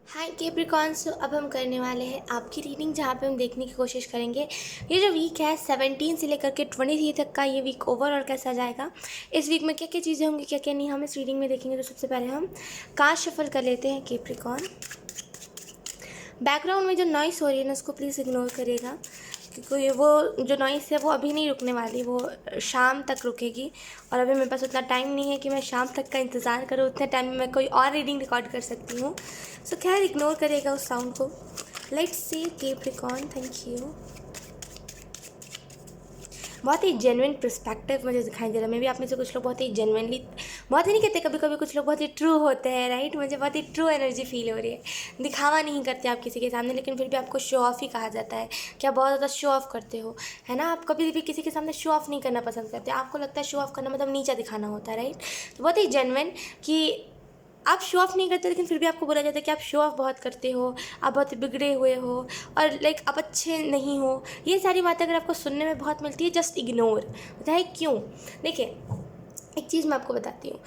हाय Capricorns. तो अब हम करने वाले हैं आपकी रीडिंग, जहाँ पे हम देखने की कोशिश करेंगे ये जो वीक है 17 से लेकर के 23 तक का, ये वीक ओवरऑल कैसा जाएगा, इस वीक में क्या क्या चीज़ें होंगी, क्या क्या नहीं, हम इस रीडिंग में देखेंगे। तो सबसे पहले हम कार्ड शफल कर लेते हैं कैप्रिकॉर्न। बैकग्राउंड में जो नॉइस हो रही है ना, उसको प्लीज़ इग्नोर करिएगा, क्योंकि वो जो नॉइस है वो अभी नहीं रुकने वाली, वो शाम तक रुकेगी। और अभी मेरे पास उतना टाइम नहीं है कि मैं शाम तक का इंतज़ार करूँ। उतने टाइम में मैं कोई और रीडिंग रिकॉर्ड कर सकती हूँ। सो खैर, इग्नोर करिएगा उस साउंड को। Let's see Capricorn. Thank you. बहुत ही जेन्युइन पर्सपेक्टिव मुझे दिखाई दे रहा है। मे भी आप में से कुछ लोग बहुत ही जेन्युइनली, बहुत ही नहीं कहते, कभी कभी कुछ लोग बहुत ही ट्रू होते हैं, राइट। मुझे बहुत ही ट्रू एनर्जी फील हो रही है। दिखावा नहीं करते आप किसी के सामने, लेकिन फिर भी आपको शो ऑफ ही कहा जाता है कि आप बहुत ज़्यादा शो ऑफ करते हो, है ना। आप कभी भी किसी के सामने शो ऑफ नहीं करना पसंद करते। आपको लगता है शो ऑफ करना मतलब नीचा दिखाना होता है, राइट। तो बहुत ही जेन्युइन कि आप शो ऑफ नहीं करते, लेकिन फिर भी आपको बोला जाता है कि आप शो ऑफ बहुत करते हो, आप बहुत बिगड़े हुए हो, और लाइक आप अच्छे नहीं हो। ये सारी बातें अगर आपको सुनने में बहुत मिलती है, जस्ट इग्नोर। बताए क्यों? देखिए, एक चीज़ मैं आपको बताती हूँ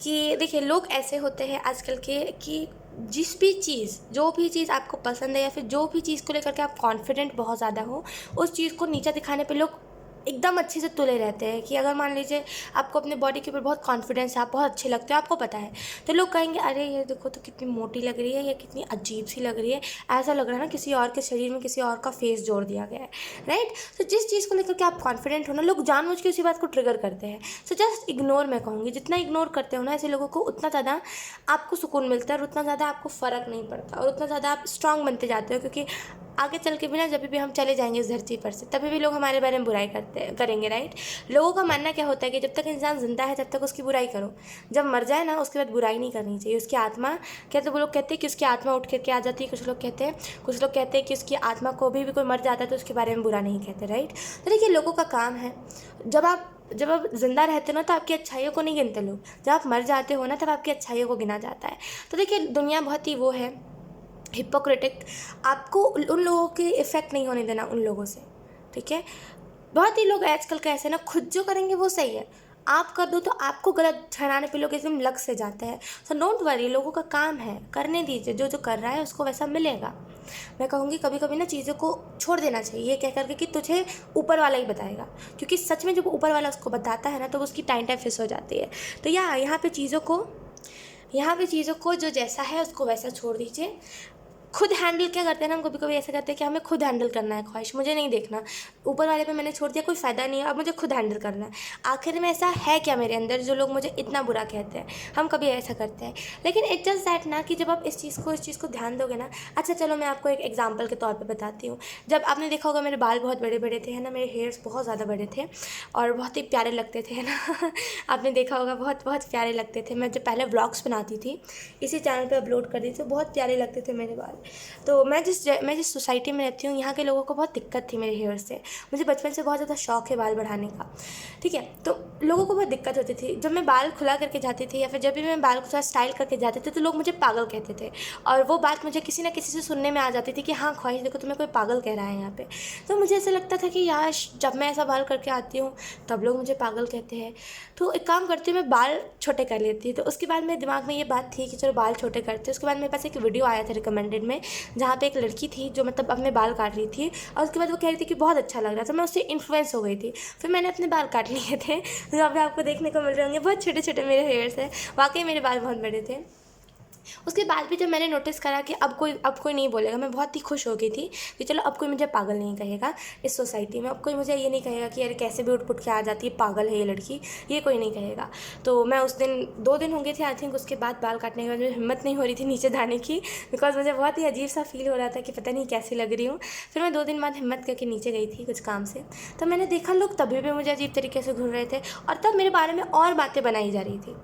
कि देखिए, लोग ऐसे होते हैं आजकल के कि जिस भी चीज़, जो भी चीज़ आपको पसंद है या फिर जो भी चीज़ को लेकर के आप कॉन्फिडेंट बहुत ज़्यादा हो, उस चीज़ को नीचा दिखाने पे लोग एकदम अच्छे से तुले रहते हैं। कि अगर मान लीजिए आपको अपने बॉडी के ऊपर बहुत कॉन्फिडेंस है, आप बहुत अच्छे लगते हो, आपको पता है, तो लोग कहेंगे अरे ये देखो तो कितनी मोटी लग रही है, या कितनी अजीब सी लग रही है, ऐसा लग रहा है ना किसी और के शरीर में किसी और का फेस जोड़ दिया गया है, राइट। तो जिस चीज़ को लेकर के आप कॉन्फिडेंट हो ना, लोग जानबूझ के उसी बात को ट्रिगर करते हैं। सो जस्ट इग्नोर, मैं कहूँगी जितना इग्नोर करते हो ना ऐसे लोगों को, उतना ज़्यादा आपको सुकून मिलता है, और उतना ज़्यादा आपको फ़र्क नहीं पड़ता, और उतना ज़्यादा आप स्ट्रांग बनते जाते हो। क्योंकि आगे चल के भी ना, जब भी हम चले जाएंगे इस धरती पर से, तभी भी लोग हमारे बारे में बुराई करेंगे, राइट। लोगों का मानना क्या होता है कि जब तक इंसान जिंदा है तब तक उसकी बुराई करो, जब मर जाए ना उसके बाद बुराई नहीं करनी चाहिए। उसकी आत्मा, कहते वो लोग कहते हैं कि उसकी आत्मा उठ करके आ जाती है, कुछ लोग कहते हैं कि उसकी आत्मा को भी कोई मर जाता है तो उसके बारे में बुरा नहीं कहते, राइट। तो देखिए, लोगों का काम है, जब आप जिंदा रहते हो ना तो आपकी अच्छाइयों को नहीं गिनते लोग, जब आप मर जाते हो ना तब आपकी अच्छाइयों को गिना जाता है। तो देखिए, दुनिया बहुत ही वो है, हिपोक्रेटिक। आपको उन लोगों के इफ़ेक्ट नहीं होने देना, उन लोगों से, ठीक है। बहुत ही लोग आजकल का ऐसे ना, खुद जो करेंगे वो सही है, आप कर दो तो आपको गलत ठहराने पे लोग एकदम लग से जाते हैं। सो डोंट वरी, लोगों का काम है, करने दीजिए, जो जो कर रहा है उसको वैसा मिलेगा। मैं कहूँगी कभी कभी ना चीज़ों को छोड़ देना चाहिए, ये कह करके कि तुझे ऊपर वाला ही बताएगा, क्योंकि सच में जब ऊपर वाला उसको बताता है ना तो उसकी टाइम फिक्स हो जाती है। तो यहाँ पे चीज़ों को जो जैसा है उसको वैसा छोड़ दीजिए। खुद हैंडल क्या करते हैं ना, हम कभी कभी ऐसा करते हैं कि हमें खुद हैंडल करना है, ख्वाहिश मुझे नहीं देखना, ऊपर वाले पे मैंने छोड़ दिया, कोई फ़ायदा नहीं है, अब मुझे खुद हैंडल करना है। आखिर में ऐसा है क्या मेरे अंदर जो लोग मुझे इतना बुरा कहते हैं, हम कभी ऐसा करते हैं। लेकिन इट जस्ट दैट ना, कि जब आप इस चीज़ को ध्यान दोगे ना। अच्छा चलो, मैं आपको एक एग्जाम्पल के तौर पर बताती हूँ। जब आपने देखा होगा मेरे बाल बहुत बड़े बड़े थे, है ना, मेरे हेयर्स बहुत ज़्यादा बड़े थे और बहुत ही प्यारे लगते थे, है ना। आपने देखा होगा, बहुत बहुत प्यारे लगते थे। मैं जब पहले व्लॉग्स बनाती थी, इसी चैनल पे अपलोड कर दी थी, बहुत प्यारे लगते थे मेरे बाल। तो मैं जिस सोसाइटी में रहती हूँ, यहाँ के लोगों को बहुत दिक्कत थी मेरे हेयर से। मुझे बचपन से बहुत ज़्यादा शौक है बाल बढ़ाने का, ठीक है। तो लोगों को बहुत दिक्कत होती थी जब मैं बाल खुला करके जाती थी, या फिर जब भी मैं बाल को थोड़ा स्टाइल करके जाती थी, तो लोग मुझे पागल कहते थे। और वो बात मुझे किसी ना किसी से सुनने में आ जाती थी कि हाँ ख्वाहिश, देखो तुम्हें कोई पागल कह रहा है यहाँ पे। तो मुझे ऐसा लगता था कि यार, जब मैं ऐसा बाल करके आती हूँ तब लोग मुझे पागल कहते हैं। तो एक काम करती हूँ, मैं बाल छोटे कर लेती। तो उसके बाद मेरे दिमाग में ये बात थी कि चलो बाल छोटे करते। उसके बाद मेरे पास एक वीडियो आया था रिकमेंडेड में, जहाँ पे एक लड़की थी जो मतलब अपने बाल काट रही थी, और उसके बाद वो कह रही थी कि बहुत अच्छा लग रहा था। मैं उससे इन्फ्लुएंस हो गई थी, फिर मैंने अपने बाल काट लिए थे। तो अभी आपको देखने को मिल रहे होंगे बहुत छोटे छोटे मेरे हेयर्स हैं। वाकई मेरे बाल बहुत बड़े थे। उसके बाद भी जब मैंने नोटिस करा कि अब कोई नहीं बोलेगा, मैं बहुत ही खुश हो गई थी कि चलो अब कोई मुझे पागल नहीं कहेगा इस सोसाइटी में। अब कोई मुझे ये नहीं कहेगा कि यार कैसे भी उठ पुट के आ जाती है, पागल है ये लड़की, ये कोई नहीं कहेगा। तो मैं उस दिन 2 दिन हो गए थे आई थिंक, उसके बाद बाल काटने के बाद मुझे हिम्मत नहीं हो रही थी नीचे जाने की, बिकॉज मुझे बहुत ही अजीब सा फील हो रहा था कि पता नहीं कैसी लग रही हूँ। फिर मैं 2 दिन बाद हिम्मत करके नीचे गई थी कुछ काम से, तो मैंने देखा लोग तभी भी मुझे अजीब तरीके से घूर रहे थे, और तब मेरे बारे में और बातें बनाई जा रही थी।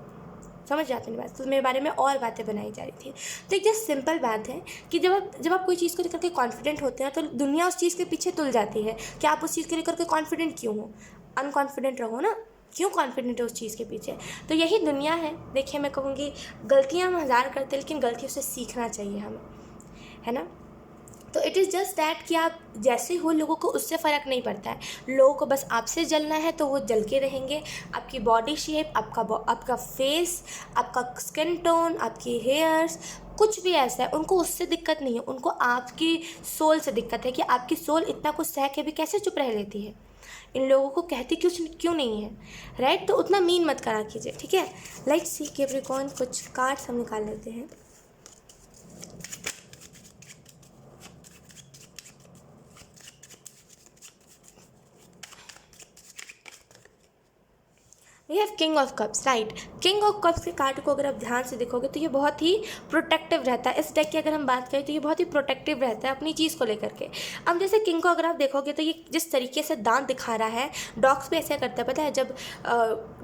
समझ जाते मेरी बात, तो मेरे बारे में और बातें बनाई जा रही थी। तो एक जस्ट सिंपल बात है कि जब आप कोई चीज़ को लेकर के कॉन्फिडेंट होते हैं तो दुनिया उस चीज़ के पीछे तुल जाती है कि आप उस चीज़ को लेकर के कॉन्फिडेंट क्यों हो। अनकॉन्फिडेंट रहो ना, क्यों कॉन्फिडेंट है उस चीज़ के पीछे। तो यही दुनिया है। देखिए, मैं कहूँगी गलतियाँ हम हज़ार करते हैं, लेकिन गलतियों से सीखना चाहिए हमें, है ना। तो इट इज़ जस्ट दैट कि आप जैसे हो, लोगों को उससे फ़र्क नहीं पड़ता है। लोगों को बस आपसे जलना है तो वो जल के रहेंगे। आपकी बॉडी शेप, आपका फेस, आपका स्किन टोन, आपकी हेयर्स, कुछ भी ऐसा है, उनको उससे दिक्कत नहीं है, उनको आपकी सोल से दिक्कत है कि आपकी सोल इतना कुछ सह के भी कैसे चुप रह लेती है, इन लोगों को कहती क्यों नहीं है, राइट। तो उतना मीन मत करा कीजिए, ठीक है। लेट्स सी कैप्रिकॉर्न, कुछ कार्ड्स हम निकाल लेते हैं। We have king of cups, right. King of cups के कार्ड को अगर आप ध्यान से देखोगे तो ये बहुत ही प्रोटेक्टिव रहता है। इस डेक की अगर हम बात करें तो ये बहुत ही प्रोटेक्टिव रहता है अपनी चीज़ को लेकर के। अब जैसे किंग को अगर आप देखोगे तो ये जिस तरीके से दांत दिखा रहा है, डॉग्स भी ऐसा करता है, पता है। जब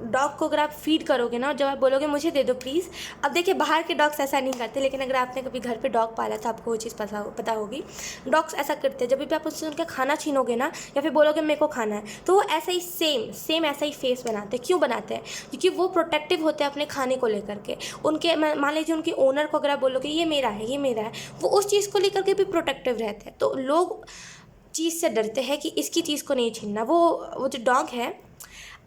डॉग को अगर आप फीड करोगे ना, जब आप बोलोगे मुझे दे दो प्लीज़, अब देखिए बाहर के डॉग्स ऐसा नहीं करते, लेकिन अगर आपने कभी घर पर डॉग पाला था आपको वो चीज़ पता होगी। डॉग्स ऐसा करते हैं, जब भी आप उससे उनका खाना छीनोगे ना या फिर बोलोगे मेरे को खाना है, तो वो ऐसा ही सेम ऐसा ही फेस बनाते हैं। क्यों बनाते हैं? क्योंकि वो प्रोटेक्टिव होते हैं अपने खाने को लेकर के। उनके मान लीजिए उनके ओनर को अगर आप बोलोगे ये मेरा है, वो उस चीज़ को लेकर के भी प्रोटेक्टिव रहते हैं। तो लोग चीज़ से डरते हैं कि इसकी चीज़ को नहीं छीनना। वो जो डॉग है,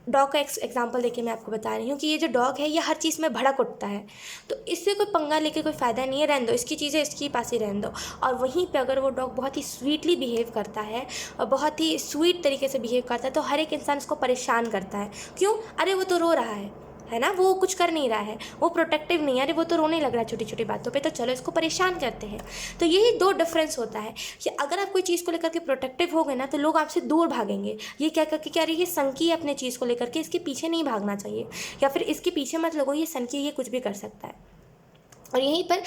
डॉग का एग्जांपल देके मैं आपको बता रही हूँ कि ये जो डॉग है ये हर चीज़ में भड़क उठता है, तो इससे कोई पंगा लेके कोई फ़ायदा नहीं है। रहने दो, इसकी चीज़ें इसके पास ही रहने दो। और वहीं पे अगर वो डॉग बहुत ही स्वीटली बिहेव करता है और बहुत ही स्वीट तरीके से बिहेव करता है, तो हर एक इंसान उसको परेशान करता है। क्यों? अरे वो तो रो रहा है ना, वो कुछ कर नहीं रहा है, वो प्रोटेक्टिव नहीं है, अरे वो तो रोने लग रहा है छोटी छोटी बातों पे, तो चलो इसको परेशान करते हैं। तो यही दो डिफरेंस होता है कि अगर आप कोई चीज़ को लेकर के प्रोटेक्टिव हो गए ना, तो लोग आपसे दूर भागेंगे। ये क्या करके कि अरे ये सनकी है अपने चीज़ को लेकर के, इसके पीछे नहीं भागना चाहिए, या फिर इसके पीछे मत लगो, ये सनकी, ये कुछ भी कर सकता है। और यहीं पर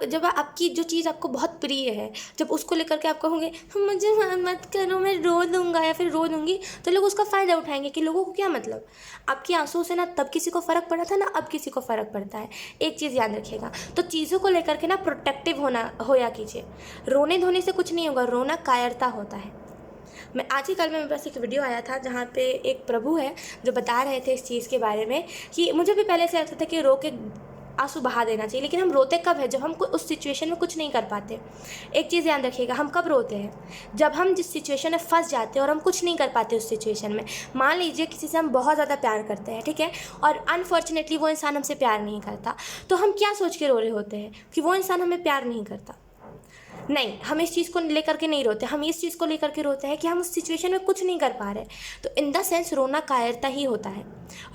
जब आपकी जो चीज़ आपको बहुत प्रिय है, जब उसको लेकर के आप कहोगे मुझे मत करो, मैं रो दूँगा या फिर रो दूँगी, तो लोग उसका फ़ायदा उठाएंगे कि लोगों को क्या मतलब, आपके आंसू से ना तब किसी को फ़र्क पड़ा था ना अब किसी को फ़र्क पड़ता है। एक चीज़ याद रखिएगा, तो चीज़ों को लेकर के ना प्रोटेक्टिव होया कीजिए। रोने धोने से कुछ नहीं होगा, रोना कायरता होता है। मैं आज ही कल में मेरे पास एक वीडियो आया था जहाँ पे एक प्रभु है जो बता रहे थे इस चीज़ के बारे में कि मुझे भी पहले से लगता था कि रो के आंसू बहा देना चाहिए, लेकिन हम रोते कब है? जब हम उस सिचुएशन में कुछ नहीं कर पाते। एक चीज़ याद रखिएगा, हम कब रोते हैं? जब हम जिस सिचुएशन में फंस जाते हैं और हम कुछ नहीं कर पाते उस सिचुएशन में। मान लीजिए किसी से हम बहुत ज़्यादा प्यार करते हैं, ठीक है, और अनफॉर्चुनेटली वो इंसान हमसे प्यार नहीं करता, तो हम क्या सोच के रो रहे होते हैं कि वो इंसान हमें प्यार नहीं करता। नहीं, हम इस चीज़ को लेकर के नहीं रोते, हम इस चीज़ को लेकर के रोते हैं कि हम उस सिचुएशन में कुछ नहीं कर पा रहे। तो इन द सेंस रोना कायरता ही होता है।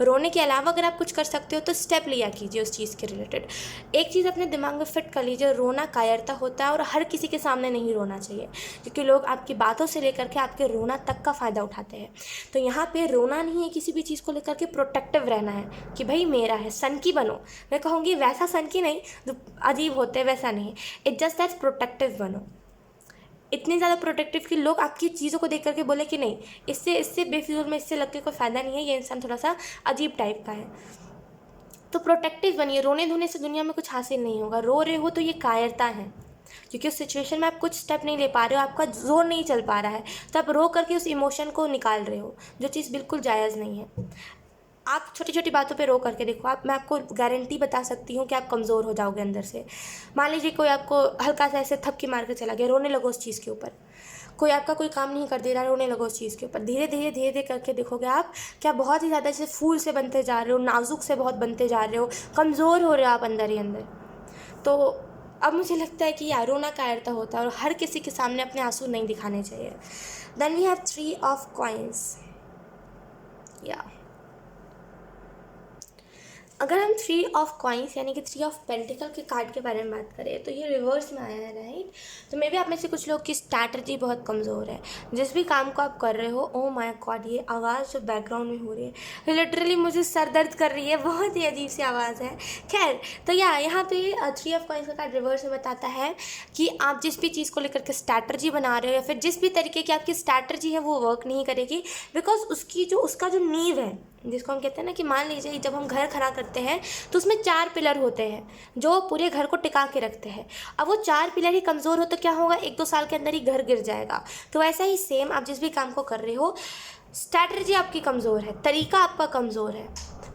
रोने के अलावा अगर आप कुछ कर सकते हो तो स्टेप लिया कीजिए उस चीज़ के रिलेटेड। एक चीज़ अपने दिमाग में फिट कर लीजिए, रोना कायरता होता है और हर किसी के सामने नहीं रोना चाहिए, क्योंकि लोग आपकी बातों से लेकर के आपके रोना तक का फ़ायदा उठाते हैं। तो यहाँ पे रोना नहीं है, किसी भी चीज़ को लेकर के प्रोटेक्टिव रहना है कि भाई मेरा है, सनकी बनो। मैं कहूँगी वैसा सनकी नहीं जो अजीब होते हैं, वैसा नहीं, इट जस्ट दैट प्रोटेक्टिव बनो। इतने ज़्यादा प्रोटेक्टिव कि लोग आपकी चीज़ों को देख करके बोले कि नहीं, इससे बेफिजूल में इससे लग के कोई फ़ायदा नहीं है, ये इंसान थोड़ा सा अजीब टाइप का है। तो प्रोटेक्टिव बनिए। रोने धोने से दुनिया में कुछ हासिल नहीं होगा। रो रहे हो तो ये कायरता है, क्योंकि उस सिचुएशन में आप कुछ स्टेप नहीं ले पा रहे हो, आपका जोर नहीं चल पा रहा है, तो आप रो करके उस इमोशन को निकाल रहे हो, जो चीज़ बिल्कुल जायज़ नहीं है। आप छोटी छोटी बातों पे रो करके देखो, मैं आपको गारंटी बता सकती हूँ कि आप कमज़ोर हो जाओगे अंदर से। मान लीजिए कोई आपको हल्का सा ऐसे थपकी मार के चला गया, रोने लगो उस चीज़ के ऊपर। कोई आपका कोई काम नहीं कर दे रहा, रोने लगो उस चीज़ के ऊपर। धीरे धीरे करके देखोगे आप क्या बहुत ही ज़्यादा जैसे फूल से बनते जा रहे हो, नाजुक से बहुत बनते जा रहे हो, कमज़ोर हो रहे हो आप अंदर ही अंदर। तो अब मुझे लगता है कि यार रोना कायरता होता है और हर किसी के सामने अपने आंसू नहीं दिखाने चाहिए। Then we have 3 of coins. या अगर हम 3 ऑफ कॉइन्स यानी कि 3 ऑफ पेंटिकल के कार्ड के बारे में बात करें तो ये रिवर्स में आया है, राइट। तो मे भी आप में से कुछ लोग की स्ट्रैटेजी बहुत कमज़ोर है। जिस भी काम को आप कर रहे हो, ओ माय गॉड, ये आवाज़ जो बैकग्राउंड में हो रही है लिटरली मुझे सर दर्द कर रही है, बहुत ही अजीब सी आवाज़ है। खैर, तो यहाँ पे 3 ऑफ कॉइन्स का कार्ड रिवर्स में बताता है कि आप जिस भी चीज़ को लेकर के स्ट्रैटेजी बना रहे हो या फिर जिस भी तरीके की आपकी स्ट्रैटेजी है वो वर्क नहीं करेगी, बिकॉज उसका जो नींव है, जिसको हम कहते हैं ना कि मान लीजिए जब हम घर खड़ा करते हैं तो उसमें 4 पिलर होते हैं जो पूरे घर को टिका के रखते हैं। अब वो 4 पिलर ही कमज़ोर हो तो क्या होगा, 1-2 साल के अंदर ही घर गिर जाएगा। तो वैसा ही सेम आप जिस भी काम को कर रहे हो, स्ट्रैटेजी आपकी कमज़ोर है, तरीका आपका कमज़ोर है,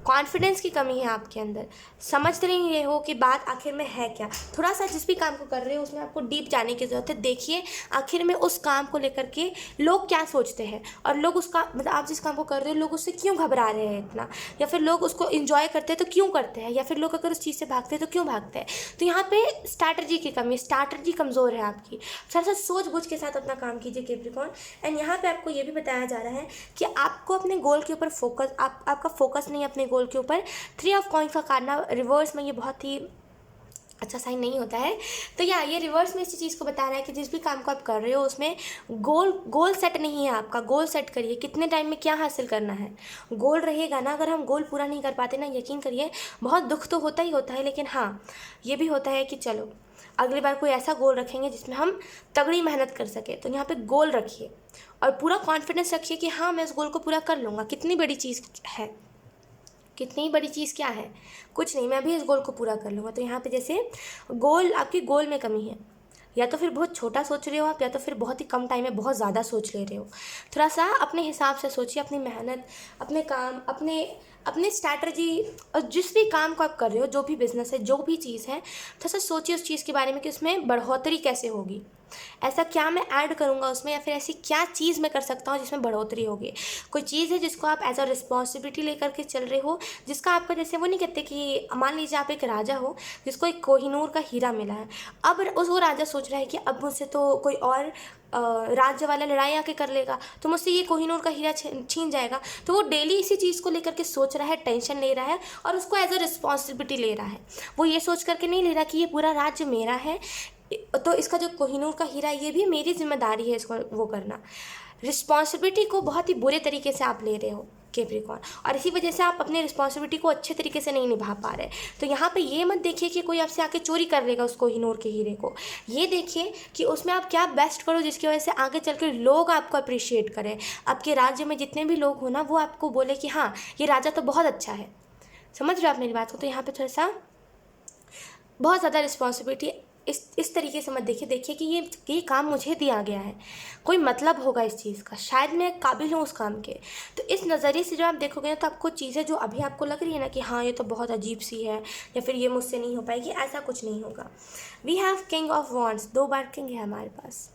कॉन्फिडेंस की कमी है आपके अंदर, समझ नहीं रहे हो कि बात आखिर में है क्या। थोड़ा सा जिस भी काम को कर रहे हो उसमें आपको डीप जाने की ज़रूरत है। देखिए आखिर में उस काम को लेकर के लोग क्या सोचते हैं, और लोग उसका मतलब आप जिस काम को कर रहे हो लोग उससे क्यों घबरा रहे हैं इतना, या फिर लोग उसको इन्जॉय करते हैं तो क्यों करते हैं, या फिर लोग अगर उस चीज़ से भागते हैं तो क्यों भागते हैं। तो यहाँ पे स्ट्रैटेजी की कमी, स्ट्रैटेजी कमज़ोर है आपकी। थोड़ा सा सोच बूझ के साथ अपना काम कीजिए कैप्रिकॉर्न। एंड यहाँ पे आपको ये भी बताया जा रहा है कि आपको अपने गोल के ऊपर फोकस, आपका फोकस नहीं है अपने गोल के ऊपर। 3 ऑफ कॉइंस का कार्ड रिवर्स में ये बहुत ही अच्छा साइन नहीं होता है। तो ये रिवर्स में इसी चीज़ को बता रहा है कि जिस भी काम को आप कर रहे हो उसमें गोल सेट नहीं है आपका। गोल सेट करिए, कितने टाइम में क्या हासिल करना है, गोल रहेगा ना। अगर हम गोल पूरा नहीं कर पाते ना, यकीन करिए बहुत दुख तो होता ही होता है, लेकिन हाँ ये भी होता है कि चलो अगली बार कोई ऐसा गोल रखेंगे जिसमें हम तगड़ी मेहनत कर सके। तो यहाँ पे गोल रखिए और पूरा कॉन्फिडेंस रखिए कि हाँ मैं इस गोल को पूरा कर लूँगा। कितनी बड़ी चीज़ है, कितनी बड़ी चीज़ क्या है, कुछ नहीं, मैं भी इस गोल को पूरा कर लूँगा। तो यहाँ पे जैसे गोल, आपकी गोल में कमी है, या तो फिर बहुत छोटा सोच रहे हो आप, या तो फिर बहुत ही कम टाइम में बहुत ज़्यादा सोच ले रहे हो। थोड़ा सा अपने हिसाब से सोचिए, अपनी मेहनत, अपने काम, अपने अपने स्ट्रैटेजी, और जिस भी काम को आप कर रहे हो, जो भी बिज़नेस है, जो भी चीज़ है, थोड़ा सा सोचिए उस चीज़ के बारे में कि उसमें बढ़ोतरी कैसे होगी, ऐसा क्या मैं ऐड करूँगा उसमें, या फिर ऐसी क्या चीज़ मैं कर सकता हूँ जिसमें बढ़ोतरी होगी। कोई चीज़ है जिसको आप एज अ रिस्पॉन्सिबिलिटी लेकर के चल रहे हो, जिसका आपका, जैसे वो नहीं कहते कि मान लीजिए आप एक राजा हो जिसको एक कोहिनूर का हीरा मिला है। अब वो राजा सोच रहा है कि अब मुझसे तो कोई और राज्य वाला लड़ाई आके कर लेगा तो मुझसे ये कोहिनूर का हीरा छीन जाएगा। तो वो डेली इसी चीज़ को लेकर के सोच रहा है, टेंशन ले रहा है, और उसको एज अ रिस्पॉन्सिबिलिटी ले रहा है। वो ये सोच करके नहीं ले रहा कि ये पूरा राज्य मेरा है, तो इसका जो कोहिनूर का हीरा है ये भी मेरी जिम्मेदारी है इसको वो करना। रिस्पॉन्सिबिलिटी को बहुत ही बुरे तरीके से आप ले रहे हो कैप्रिकॉर्न, और इसी वजह से आप अपनी रिस्पॉन्सिबिलिटी को अच्छे तरीके से नहीं निभा पा रहे। तो यहाँ पे ये मत देखिए कि कोई आपसे आके चोरी कर लेगा उस कोहिनूर के हीरे को। ये देखिए कि उसमें आप क्या बेस्ट करो जिसकी वजह से आगे चल कर लोग आपको अप्रिशिएट करें। आपके राज्य में जितने भी लोग हो ना, वो आपको बोले कि हाँ ये राजा तो बहुत अच्छा है। समझ रहे हो आप मेरी बात को। तो यहाँ पर थोड़ा सा बहुत ज़्यादा रिस्पॉन्सिबिलिटी इस तरीके से मत देखिए कि ये काम मुझे दिया गया है, कोई मतलब होगा इस चीज़ का, शायद मैं काबिल हूँ उस काम के। तो इस नज़रिए से जो आप देखोगे ना, तो आपको चीज़ें जो अभी आपको लग रही है ना कि हाँ ये तो बहुत अजीब सी है, या फिर ये मुझसे नहीं हो पाएगी, ऐसा कुछ नहीं होगा। We have king of wands, 2 बार किंग है हमारे पास।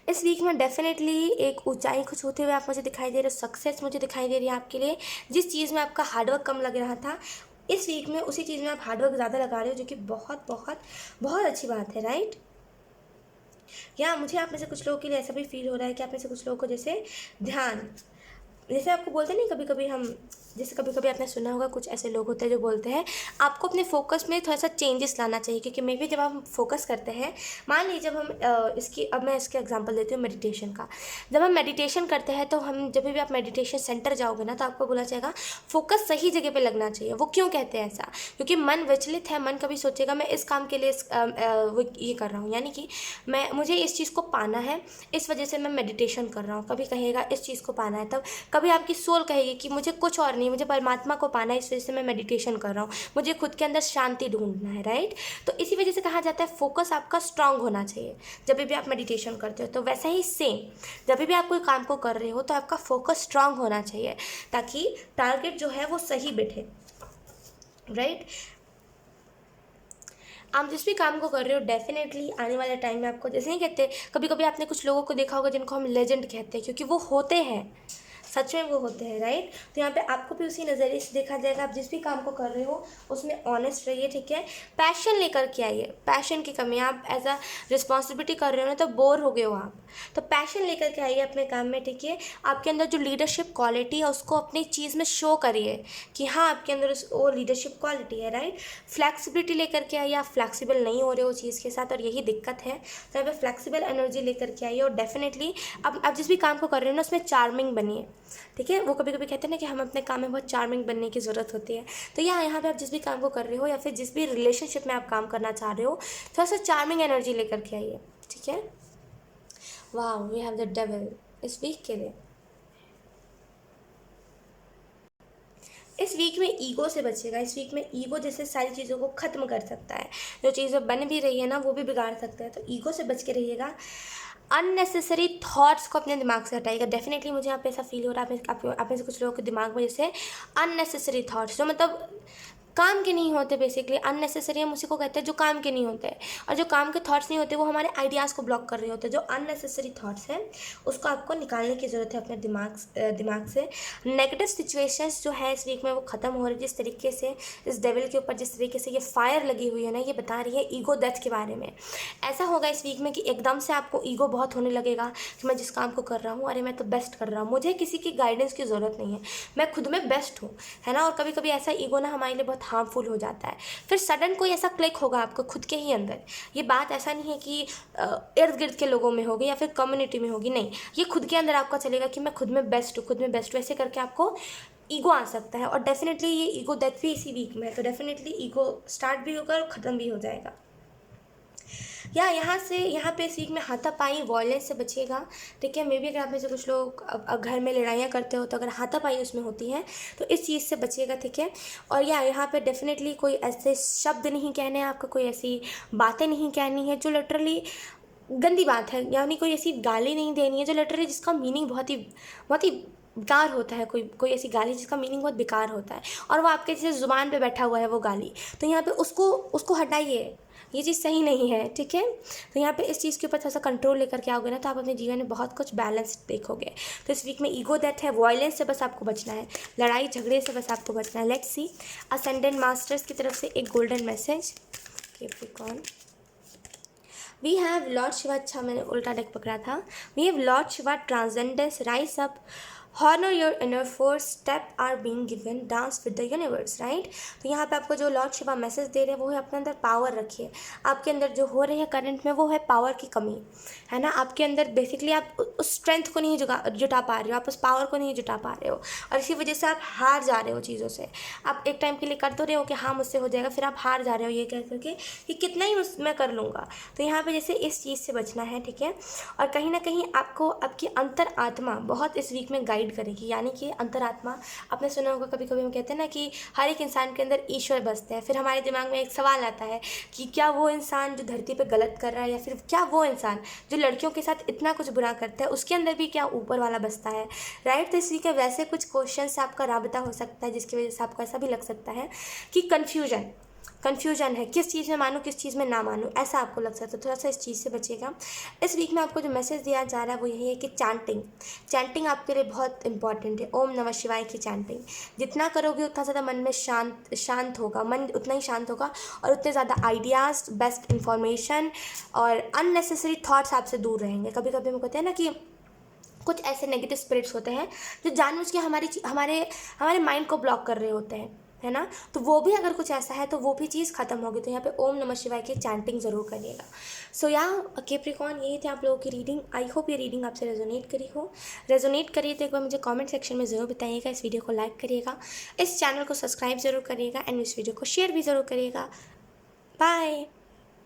इस वीक में डेफिनेटली एक ऊंचाई कुछ होते हुए आप मुझे दिखाई दे रहे हो, सक्सेस मुझे दिखाई दे रही है आपके लिए। जिस चीज़ में आपका हार्डवर्क कम लग रहा था, इस वीक में उसी चीज़ में आप हार्डवर्क ज़्यादा लगा रहे हो, जो कि बहुत बहुत बहुत अच्छी बात है, राइट। या मुझे आप में से कुछ लोगों के लिए ऐसा भी फील हो रहा है कि आप में से कुछ लोगों को जैसे ध्यान, जैसे आपको बोलते नहीं कभी कभी हम, जैसे कभी कभी आपने सुना होगा कुछ ऐसे लोग होते हैं जो बोलते हैं आपको अपने फोकस में थोड़ा सा चेंजेस लाना चाहिए। क्योंकि मे भी जब हम फोकस करते हैं, मान लीजिए जब हम अब मैं इसके एग्जांपल देती हूँ मेडिटेशन का। जब हम मेडिटेशन करते हैं तो हम जब भी आप मेडिटेशन सेंटर जाओगे ना, तो आपको बोला जाएगा फोकस सही जगह पर लगना चाहिए। वो क्यों कहते हैं ऐसा? क्योंकि मन विचलित है, मन कभी सोचेगा मैं इस काम के लिए वो ये कर रहा हूँ, यानी कि मुझे इस चीज़ को पाना है, इस वजह से मैं मेडिटेशन कर रहा हूँ। कभी कहेगा इस चीज़ को पाना है, तब कभी आपकी सोल कहेगी कि मुझे कुछ और नहीं, मुझे परमात्मा को पाना है, इस वजह से मैं मेडिटेशन कर रहा हूँ, मुझे खुद के अंदर शांति ढूंढना है, राइट। तो इसी वजह से कहा जाता है फोकस आपका स्ट्रांग होना चाहिए जब भी आप मेडिटेशन करते हो। तो वैसा ही सेम, जब भी आप कोई काम को कर रहे हो तो आपका फोकस स्ट्रांग होना चाहिए, ताकि टारगेट जो है वो सही बैठे, राइट। आप जिस भी काम को कर रहे हो डेफिनेटली आने वाले टाइम में आपको, जैसे नहीं कहते, कभी कभी आपने कुछ लोगों को देखा होगा जिनको हम लेजेंड कहते हैं, क्योंकि वो होते हैं, सच में वो होते हैं, राइट। तो यहाँ पे आपको भी उसी नज़रिए से देखा जाएगा। आप जिस भी काम को कर रहे हो उसमें ऑनेस्ट रहिए, ठीक है। पैशन लेकर के आइए, पैशन की कमी, आप एज अ रिस्पॉन्सिबिलिटी कर रहे हो ना तो बोर हो गए हो आप, तो पैशन लेकर के आइए अपने काम में, ठीक है। आपके अंदर जो लीडरशिप क्वालिटी है उसको अपनी चीज़ में शो करिए कि हाँ आपके अंदर वो लीडरशिप क्वालिटी है, राइट। फ्लैक्सिबिलिटी लेकर के आइए, आप फ्लैक्सीबल नहीं हो रहे हो चीज़ के साथ और यही दिक्कत है। तो यहाँ पे फ्लैक्सीबल एनर्जी लेकर के आइए, और डेफिनेटली आप जिस भी काम को कर रहे हो ना उसमें चार्मिंग बनिए, ठीक है। वो कभी कभी कहते हैं ना कि हम अपने काम में बहुत चार्मिंग बनने की ज़रूरत होती है। तो यहाँ पे आप जिस भी काम को कर रहे हो या फिर जिस भी रिलेशनशिप में आप काम करना चाह रहे हो, थोड़ा सा चार्मिंग एनर्जी लेकर के आइए, ठीक है। वाह, वी हैव द डेविल इस वीक के लिए। इस वीक में ईगो से बचेगा। इस वीक में ईगो जैसे सारी चीज़ों को ख़त्म कर सकता है, जो चीज़ें बन भी रही है ना वो भी बिगाड़ सकता है। तो ईगो से बच के रहिएगा। अननेसेसरी थॉट्स को अपने दिमाग से हटाइएगा। डेफिनेटली मुझे यहाँ पे ऐसा फील हो रहा है, आप में से कुछ लोगों के दिमाग में जैसे अननेसेसरी थॉट्स जो मतलब काम के नहीं होते, बेसिकली अननेसेसरी हम उसी को कहते हैं जो काम के नहीं होते हैं, और जो काम के थॉट्स नहीं होते वो हमारे आइडियाज़ को ब्लॉक कर रहे होते हैं। जो अननेसेसरी थॉट्स हैं उसको आपको निकालने की ज़रूरत है अपने दिमाग से। नेगेटिव सिचुएशंस जो है इस वीक में वो ख़त्म हो रही है। जिस तरीके से इस डेविल के ऊपर जिस तरीके से ये फायर लगी हुई है ना, ये बता रही है ईगो डेथ के बारे में। ऐसा होगा इस वीक में कि एकदम से आपको ईगो बहुत होने लगेगा कि मैं जिस काम को कर रहा हूँ, अरे मैं तो बेस्ट कर रहा हूँ, मुझे किसी की गाइडेंस की ज़रूरत नहीं है, मैं खुद में बेस्ट हूँ, है ना। और कभी कभी ऐसा ईगो ना हमारे लिए बहुत हार्मफुल हो जाता है। फिर सडन कोई ऐसा क्लिक होगा आपको खुद के ही अंदर। ये बात ऐसा नहीं है कि इर्द गिर्द के लोगों में होगी या फिर कम्युनिटी में होगी, नहीं, ये खुद के अंदर आपका चलेगा कि मैं खुद में बेस्ट हूँ, खुद में बेस्ट हूँ। ऐसे करके आपको ईगो आ सकता है, और डेफिनेटली ये ईगो डेथ भी इसी वीक में है। तो डेफिनेटली ईगो स्टार्ट भी होगा और ख़त्म भी हो जाएगा। या यहाँ पे इस वीक में हाथापाई वॉयलेंस से बचिएगा, ठीक है। मे बी अगर आप में से कुछ लोग घर में लड़ाइयाँ करते हो तो अगर हाथापाई उसमें होती है तो इस चीज़ से बचिएगा, ठीक है। और यहाँ पे डेफिनेटली कोई ऐसे शब्द नहीं कहने हैं आपको, कोई ऐसी बातें नहीं कहनी है जो लिटरली गंदी बात है, यानी कोई ऐसी गाली नहीं देनी है जो लिटरली जिसका मीनिंग बहुत ही बेकार होता है। कोई ऐसी गाली जिसका मीनिंग बहुत बेकार होता है और वो आपके जैसे ज़ुबान पे बैठा हुआ है वो गाली, तो यहाँ पे उसको हटाइए, ये चीज़ सही नहीं है, ठीक है। तो यहाँ पे इस चीज़ के ऊपर थोड़ा सा कंट्रोल लेकर के आओगे ना तो आप अपने जीवन में बहुत कुछ बैलेंस देखोगे। तो इस वीक में ईगो डेथ है, वॉयलेंस से बस आपको बचना है, लड़ाई झगड़े से बस आपको बचना है। लेट्स सी असेंडेंट मास्टर्स की तरफ से एक golden message. Capricorn, we have lord Shiva, अच्छा मैंने उल्टा डेक पकड़ा था। We have lord Shiva transcendence, rise up, honour your inner force, step are being given, dance with the universe, right. तो यहाँ पे आपको जो लॉर्ड शिवा मैसेज दे रहे हैं वो है अपने अंदर पावर रखिए। आपके अंदर जो हो रही है करंट में वो है पावर की कमी, है ना। आपके अंदर बेसिकली आप उस स्ट्रेंथ को नहीं जुटा पा रहे हो, आप उस पावर को नहीं जुटा पा रहे हो, और इसी वजह से आप हार जा रहे हो चीज़ों से। आप एक टाइम के लिए कर तो रहे हो कि हाँ मुझसे हो जाएगा, फिर आप हार जा रहे हो ये कह करके कि कितना ही मैं कर लूँगा। तो यहाँ पे जैसे इस चीज़ से बचना है, ठीक है। और कहीं ना कहीं आपको आपकी अंतर आत्मा बहुत इस वीक में गाइड करेगी, यानी कि अंतरात्मा, आपने सुना होगा कभी कभी हम कहते हैं ना कि हर एक इंसान के अंदर ईश्वर बसते हैं। फिर हमारे दिमाग में एक सवाल आता है कि क्या वो इंसान जो धरती पे गलत कर रहा है, या फिर क्या वो इंसान जो लड़कियों के साथ इतना कुछ बुरा करता है उसके अंदर भी क्या ऊपर वाला बसता है, राइट। तो इसी के वैसे कुछ क्वेश्चन से आपका राबता हो सकता है जिसकी वजह से आपको ऐसा भी लग सकता है कि कन्फ्यूजन है, किस चीज़ में मानूँ किस चीज़ में ना मानूँ, ऐसा आपको लग सकता है। तो थोड़ा सा इस चीज़ से बचिएगा। इस वीक में आपको जो मैसेज दिया जा रहा है वो यही है कि चैंटिंग आपके लिए बहुत इंपॉर्टेंट है। ओम नमः शिवाय की चैंटिंग जितना करोगे उतना ज़्यादा मन में शांत होगा, मन उतना ही शांत होगा, और उतने ज़्यादा आइडियाज़, बेस्ट इन्फॉर्मेशन और अननेसेसरी थॉट्स आपसे दूर रहेंगे। कभी कभी हम कहते हैं ना कि कुछ ऐसे नेगेटिव स्पिरिट्स होते हैं जो जानबूझ के हमारे माइंड को ब्लॉक कर रहे होते हैं, है ना। तो वो भी अगर कुछ ऐसा है तो वो भी चीज़ खत्म होगी। तो यहाँ पे ओम नमः शिवाय की चैंटिंग ज़रूर करिएगा। सो कैप्रिकॉर्न, यही थी आप लोगों की रीडिंग। आई होप ये रीडिंग आपसे रेजोनेट करिए तो एक बार मुझे कमेंट सेक्शन में ज़रूर बताइएगा। इस वीडियो को लाइक करिएगा, इस चैनल को सब्सक्राइब ज़रूर करिएगा, एंड इस वीडियो को शेयर भी ज़रूर करिएगा। बाय।